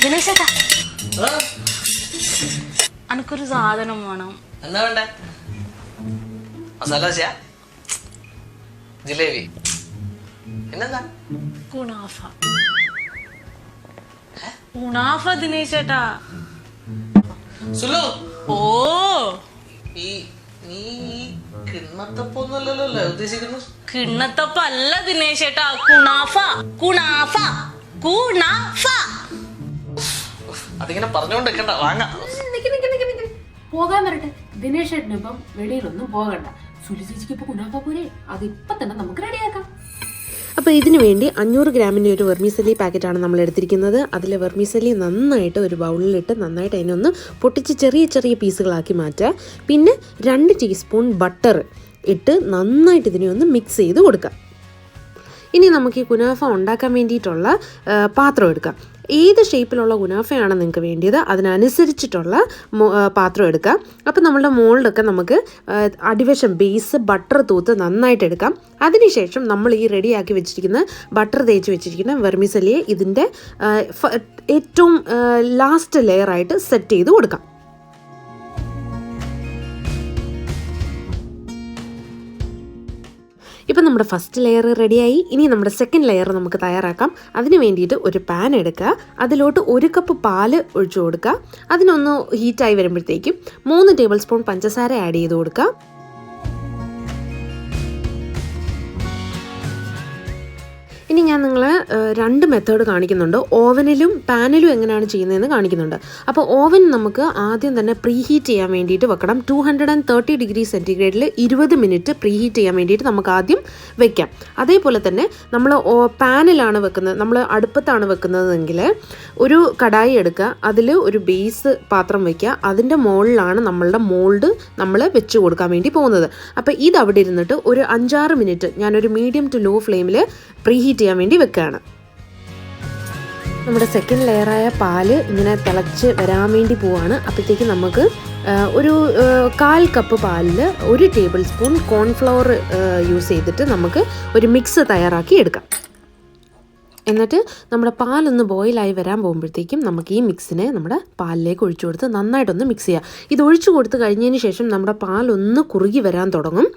ദിനേശേട്ടാ, അനക്കൊരു സാധനം വേണം. എന്താ വേണ്ടേ? മസാല ദോശ, ജിലേബി, പിന്നെന്താ? കുണാഫ. കുണാഫ ദിനേശേട്ടാ. സുലു, ഓ, നീ കിണ്ണത്തപ്പൊന്നല്ലോ ഉദ്ദേശിക്കുന്നു? കിണ്ണത്തപ്പല്ല ദിനേശേട്ടാ, കുണാഫ. Kunafa kunafa. അതിങ്ങനെ പറഞ്ഞോണ്ട് നിൽക്കണ്ട, വാങ്ങാം. പോകാൻ വരട്ടെ. ദിനേശ് ചേട്ടനിപ്പം വെളിയിലൊന്നും പോകണ്ട. സുലു ചേച്ചിക്ക് ഇപ്പൊ കുനാഫ പോരെ, അതിപ്പൊ തന്നെ നമുക്ക് റെഡിയാക്കാം. അപ്പോൾ ഇതിനു വേണ്ടി 500 ഗ്രാമിൻ്റെ ഒരു വെർമിസെല്ലി പാക്കറ്റാണ് നമ്മൾ എടുത്തിരിക്കുന്നത്. അതിൽ വെർമിസെല്ലി നന്നായിട്ട് ഒരു ബൗളിലിട്ട് നന്നായിട്ട് അതിനൊന്ന് പൊട്ടിച്ച് ചെറിയ ചെറിയ പീസുകളാക്കി മാറ്റുക. പിന്നെ 2 ടീസ്പൂൺ ബട്ടർ ഇട്ട് നന്നായിട്ട് ഇതിനെ ഒന്ന് മിക്സ് ചെയ്ത് കൊടുക്കുക. ഇനി നമുക്ക് ഈ കുനാഫ ഉണ്ടാക്കാൻ വേണ്ടിയിട്ടുള്ള പാത്രം എടുക്കാം. ഏത് ഷേപ്പിലുള്ള കുനാഫയാണ് നിങ്ങൾക്ക് വേണ്ടിയത് അതിനനുസരിച്ചിട്ടുള്ള പാത്രം എടുക്കാം. അപ്പോൾ നമ്മളുടെ മോൾഡൊക്കെ നമുക്ക് അടിവശം ബേസ് ബട്ടർ തൂത്ത് നന്നായിട്ട് എടുക്കാം. അതിനുശേഷം നമ്മൾ ഈ റെഡിയാക്കി വെച്ചിരിക്കുന്ന ബട്ടർ തേച്ച് വെച്ചിരിക്കുന്ന വെർമിസെല്ലിയെ ഇതിൻ്റെ ഏറ്റവും ലാസ്റ്റ് ലെയറായിട്ട് സെറ്റ് ചെയ്ത് കൊടുക്കാം. ഇപ്പം നമ്മുടെ ഫസ്റ്റ് ലെയർ റെഡിയായി. ഇനി നമ്മുടെ സെക്കൻഡ് ലെയർ നമുക്ക് തയ്യാറാക്കാം. അതിന് വേണ്ടിയിട്ട് ഒരു പാൻ എടുക്കുക. അതിലോട്ട് 1 കപ്പ് പാല് ഒഴിച്ചു കൊടുക്കുക. അതിനൊന്ന് ഹീറ്റായി വരുമ്പോഴത്തേക്കും 3 ടേബിൾ സ്പൂൺ പഞ്ചസാര ആഡ് ചെയ്ത് കൊടുക്കുക. ഇനി ഞാൻ നിങ്ങളെ 2 മെത്തേഡ് കാണിക്കുന്നുണ്ട്. ഓവനിലും പാനിലും എങ്ങനെയാണ് ചെയ്യുന്നതെന്ന് കാണിക്കുന്നുണ്ട്. അപ്പോൾ ഓവൻ നമുക്ക് ആദ്യം തന്നെ പ്രീ ഹീറ്റ് ചെയ്യാൻ വേണ്ടിയിട്ട് വെക്കണം. 230 ഡിഗ്രി സെൻറ്റിഗ്രേഡിൽ 20 മിനിറ്റ് പ്രീ ഹീറ്റ് ചെയ്യാൻ വേണ്ടിയിട്ട് നമുക്ക് ആദ്യം വെക്കാം. അതേപോലെ തന്നെ നമ്മൾ പാനിലാണ് വെക്കുന്നത്, നമ്മൾ അടുപ്പത്താണ് വെക്കുന്നതെങ്കിൽ ഒരു കടായി എടുക്കുക. അതിൽ ഒരു ബേസ് പാത്രം വയ്ക്കുക. അതിൻ്റെ മുകളിലാണ് നമ്മളുടെ മോൾഡ് നമ്മൾ വെച്ച് കൊടുക്കാൻ വേണ്ടി പോകുന്നത്. അപ്പോൾ ഇത് അവിടെ ഇരുന്നിട്ട് ഒരു 5-6 മിനിറ്റ് ഞാനൊരു മീഡിയം ടു ലോ ഫ്ലെയിമിൽ പ്രീ ഹീറ്റ് ചെയ്യാൻ വേണ്ടി വെക്കുകയാണ്. നമ്മുടെ സെക്കൻഡ് ലെയറായ പാല് ഇങ്ങനെ തിളച്ച് വരാൻ വേണ്ടി പോവാണ്. അപ്പോഴത്തേക്ക് നമുക്ക് ഒരു 1/4 കപ്പ് പാലിൽ 1 ടേബിൾ സ്പൂൺ കോൺഫ്ലവർ യൂസ് ചെയ്തിട്ട് നമുക്ക് ഒരു മിക്സ് തയ്യാറാക്കി എടുക്കാം. എന്നിട്ട് നമ്മുടെ പാലൊന്ന് ബോയിലായി വരാൻ പോകുമ്പോഴത്തേക്കും നമുക്ക് ഈ മിക്സിനെ നമ്മുടെ പാലിലേക്ക് ഒഴിച്ചു കൊടുത്ത് നന്നായിട്ടൊന്ന് മിക്സ് ചെയ്യാം. ഇത് ഒഴിച്ചു കൊടുത്ത് കഴിഞ്ഞതിന് ശേഷം നമ്മുടെ പാലൊന്ന് കുറുകി വരാൻ തുടങ്ങും.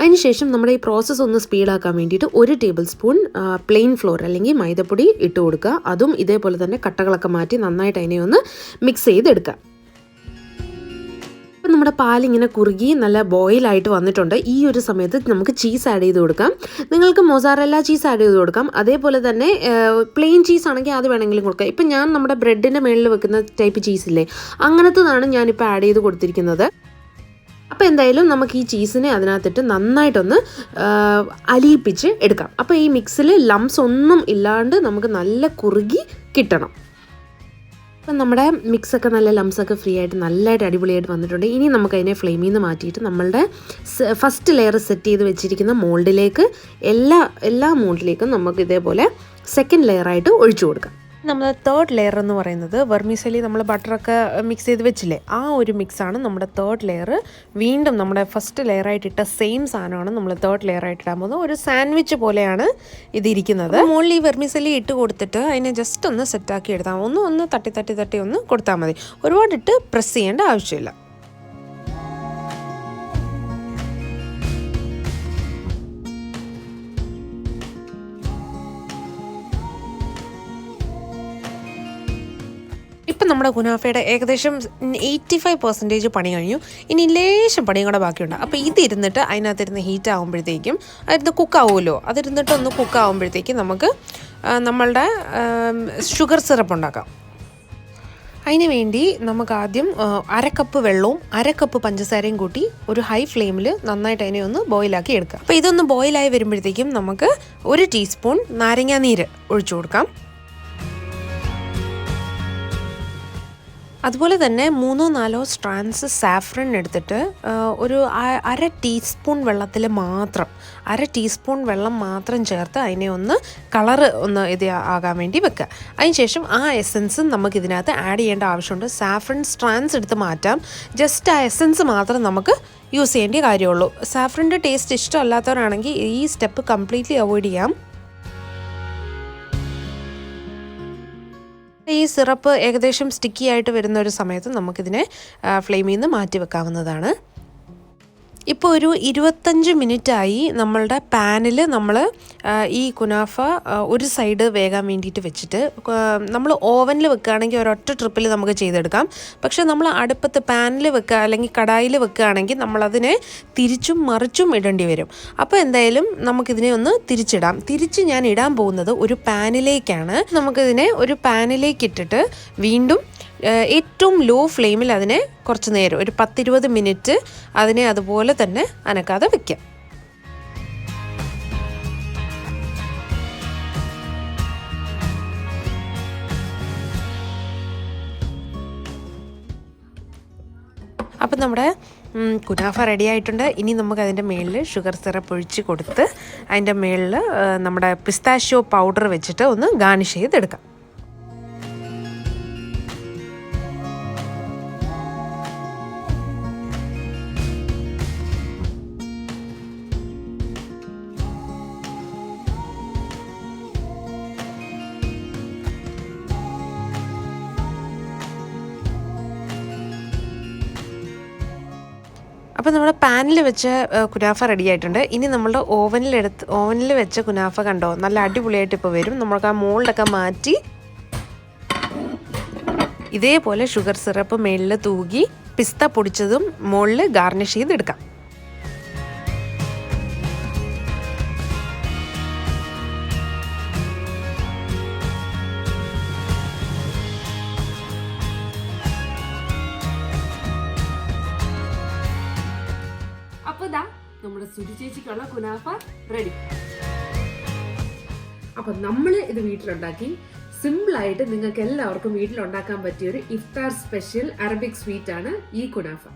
അതിനുശേഷം നമ്മുടെ ഈ പ്രോസസ്സ് ഒന്ന് സ്പീഡാക്കാൻ വേണ്ടിയിട്ട് 1 ടേബിൾ സ്പൂൺ പ്ലെയിൻ ഫ്ലോർ അല്ലെങ്കിൽ മൈദപ്പൊടി ഇട്ട് കൊടുക്കുക. അതും ഇതേപോലെ തന്നെ കട്ടകളൊക്കെ മാറ്റി നന്നായിട്ട് അതിനെ ഒന്ന് മിക്സ് ചെയ്തെടുക്കുക. അപ്പം നമ്മുടെ പാലിങ്ങനെ കുറുകി നല്ല ബോയിലായിട്ട് വന്നിട്ടുണ്ട്. ഈ ഒരു സമയത്ത് നമുക്ക് ചീസ് ആഡ് ചെയ്ത് കൊടുക്കാം. നിങ്ങൾക്ക് മൊസാറല്ല ചീസ് ആഡ് ചെയ്ത് കൊടുക്കാം. അതേപോലെ തന്നെ പ്ലെയിൻ ചീസ് ആണെങ്കിൽ അത് വേണമെങ്കിലും കൊടുക്കാം. ഇപ്പം ഞാൻ നമ്മുടെ ബ്രെഡിൻ്റെ മുകളിൽ വെക്കുന്ന ടൈപ്പ് ചീസില്ലേ, അങ്ങനത്തതാണ് ഞാനിപ്പോൾ ആഡ് ചെയ്ത് കൊടുത്തിരിക്കുന്നത്. അപ്പോൾ എന്തായാലും നമുക്ക് ഈ ചീസിനെ അതിനകത്തിട്ട് നന്നായിട്ടൊന്ന് അലിയിപ്പിച്ച് എടുക്കാം. അപ്പോൾ ഈ മിക്സിൽ ലംസ് ഒന്നും ഇല്ലാണ്ട് നമുക്ക് നല്ല കുറുകി കിട്ടണം. അപ്പം നമ്മുടെ മിക്സൊക്കെ നല്ല ലംസൊക്കെ ഫ്രീ ആയിട്ട് നല്ലതായിട്ട് അടിപൊളിയായിട്ട് വന്നിട്ടുണ്ട്. ഇനി നമുക്കതിനെ ഫ്ലെയിമിൽ നിന്ന് മാറ്റിയിട്ട് നമ്മളുടെ ഫസ്റ്റ് ലെയർ സെറ്റ് ചെയ്ത് വെച്ചിരിക്കുന്ന മോൾഡിലേക്ക് എല്ലാ മോൾഡിലേക്കും നമുക്ക് ഇതേപോലെ സെക്കൻഡ് ലെയറായിട്ട് ഒഴിച്ചു കൊടുക്കാം. നമ്മുടെ തേർഡ് ലെയർ എന്ന് പറയുന്നത് വെർമിസെല്ലി നമ്മൾ ബട്ടറൊക്കെ മിക്സ് ചെയ്ത് വെച്ചില്ലേ, ആ ഒരു മിക്സാണ് നമ്മുടെ തേർഡ് ലെയർ. വീണ്ടും നമ്മുടെ ഫസ്റ്റ് ലെയറായിട്ട് ഇട്ട സെയിം സാധനമാണ് നമ്മൾ തേർഡ് ലെയറായിട്ട് ഇടാൻ പോകുന്നത്. ഒരു സാൻഡ്വിച്ച് പോലെയാണ് ഇതിരിക്കുന്നത്. മുകളിൽ ഈ വെർമിസെല്ലി ഇട്ട് കൊടുത്തിട്ട് അതിനെ ജസ്റ്റ് ഒന്ന് സെറ്റാക്കി എടുത്താൽ ഒന്ന് തട്ടി ഒന്ന് കൊടുത്താൽ മതി. ഒരുപാടിട്ട് പ്രസ് ചെയ്യേണ്ട ആവശ്യമില്ല. ഇപ്പം നമ്മുടെ കുനാഫയുടെ ഏകദേശം 85% പണി കഴിഞ്ഞു. ഇനി ലേശം പണിയും കൂടെ ബാക്കിയുണ്ട്. അപ്പോൾ ഇതിരുന്നിട്ട് അതിനകത്തിരുന്ന് ഹീറ്റ് ആകുമ്പോഴത്തേക്കും അതിരുന്ന് കുക്കാവുമല്ലോ, അതിരുന്നിട്ടൊന്ന് കുക്കാവുമ്പോഴത്തേക്കും നമുക്ക് നമ്മളുടെ ഷുഗർ സിറപ്പ് ഉണ്ടാക്കാം. അതിന് വേണ്ടി നമുക്ക് ആദ്യം 1/2 കപ്പ് വെള്ളവും 1/2 കപ്പ് പഞ്ചസാരയും കൂട്ടി ഒരു ഹൈ ഫ്ലെയിമിൽ നന്നായിട്ട് അതിനെ ഒന്ന് ബോയിലാക്കി എടുക്കാം. അപ്പോൾ ഇതൊന്ന് ബോയിലായി വരുമ്പോഴത്തേക്കും നമുക്ക് 1 ടീസ്പൂൺ നാരങ്ങാനീര് ഒഴിച്ചു കൊടുക്കാം. അതുപോലെ തന്നെ 3-4 സ്ട്രാൻഡ്സ് സാഫ്രൻ എടുത്തിട്ട് ഒരു 1/2 ടീസ്പൂൺ വെള്ളത്തിൽ മാത്രം 1/2 ടീസ്പൂൺ വെള്ളം മാത്രം ചേർത്ത് അതിനെ ഒന്ന് കളറ് ഒന്ന് ഇത് ആകാൻ വേണ്ടി വെക്കുക. അതിനുശേഷം ആ എസൻസ് നമുക്ക് ഇതിനകത്ത് ആഡ് ചെയ്യേണ്ട ആവശ്യമുണ്ട്. സാഫ്രൻ സ്ട്രാൻഡ്സ് എടുത്ത് മാറ്റാം. ജസ്റ്റ് ആ എസൻസ് മാത്രം നമുക്ക് യൂസ് ചെയ്യേണ്ട കാര്യമുള്ളൂ. സാഫ്രൻ്റെ ടേസ്റ്റ് ഇഷ്ടമല്ലാത്തവരാണെങ്കിൽ ഈ സ്റ്റെപ്പ് കംപ്ലീറ്റ്ലി അവോയ്ഡ് ചെയ്യാം. ഈ സിറപ്പ് ഏകദേശം സ്റ്റിക്കി ആയിട്ട് വരുന്ന ഒരു സമയത്ത് നമുക്കിതിനെ ഫ്ലെയിമിൽ നിന്ന് മാറ്റി വെക്കാവുന്നതാണ്. ഇപ്പോൾ ഒരു 25 മിനിറ്റായി നമ്മളുടെ പാനിൽ നമ്മൾ ഈ കുനാഫ ഒരു സൈഡ് വേകാൻ വേണ്ടിയിട്ട് വെച്ചിട്ട്, നമ്മൾ ഓവനിൽ വെക്കുകയാണെങ്കിൽ ഒരൊറ്റ ട്രിപ്പിൽ നമുക്ക് ചെയ്തെടുക്കാം. പക്ഷേ നമ്മൾ അടുപ്പത്ത് പാനിൽ വെക്കുക അല്ലെങ്കിൽ കടായിൽ വെക്കുകയാണെങ്കിൽ നമ്മളതിനെ തിരിച്ചും മറിച്ചും ഇടേണ്ടി വരും. അപ്പോൾ എന്തായാലും നമുക്കിതിനെ ഒന്ന് തിരിച്ചിടാം. തിരിച്ച് ഞാൻ ഇടാൻ പോകുന്നത് ഒരു പാനിലേക്കാണ്. നമുക്കിതിനെ ഒരു പാനിലേക്ക് ഇട്ടിട്ട് വീണ്ടും ഏറ്റവും ലോ ഫ്ലെയിമിൽ അതിനെ കുറച്ച് നേരം ഒരു 10-20 മിനിറ്റ് അതിനെ അതുപോലെ തന്നെ അനക്കാതെ വെക്കാം. അപ്പം നമ്മുടെ കുനാഫ റെഡി ആയിട്ടുണ്ട്. ഇനി നമുക്ക് അതിൻ്റെ മുകളിൽ ഷുഗർ സിറപ്പ് ഒഴിച്ച് കൊടുത്ത് അതിൻ്റെ മുകളിൽ നമ്മുടെ പിസ്താഷ്യോ പൗഡർ വെച്ചിട്ട് ഒന്ന് ഗാർണിഷ് ചെയ്തെടുക്കാം. അപ്പോൾ നമ്മുടെ പാനിൽ വെച്ച കുനാഫ റെഡി ആയിട്ടുണ്ട്. ഇനി നമ്മളുടെ ഓവനിൽ വെച്ച കുനാഫ കണ്ടോ നല്ല അടിപൊളിയായിട്ട് ഇപ്പോൾ വരും. നമ്മൾക്ക് ആ മോൾഡൊക്കെ മാറ്റി ഇതേപോലെ ഷുഗർ സിറപ്പ് മേളിൽ തൂകി പിസ്ത പൊടിച്ചതും മുകളിൽ ഗാർണിഷ് ചെയ്തെടുക്കാം. അപ്പോൾ ഇതാ നമ്മുടെ സുജി ചേച്ചിക്കുള്ള കുനാഫ റെഡി. അപ്പൊ നമ്മൾ ഇത് വീട്ടിലുണ്ടാക്കി സിമ്പിളായിട്ട് നിങ്ങൾക്ക് എല്ലാവർക്കും വീട്ടിലുണ്ടാക്കാൻ പറ്റിയ ഒരു ഇഫ്താർ സ്പെഷ്യൽ അറബിക് സ്വീറ്റ് ആണ് ഈ കുനാഫ.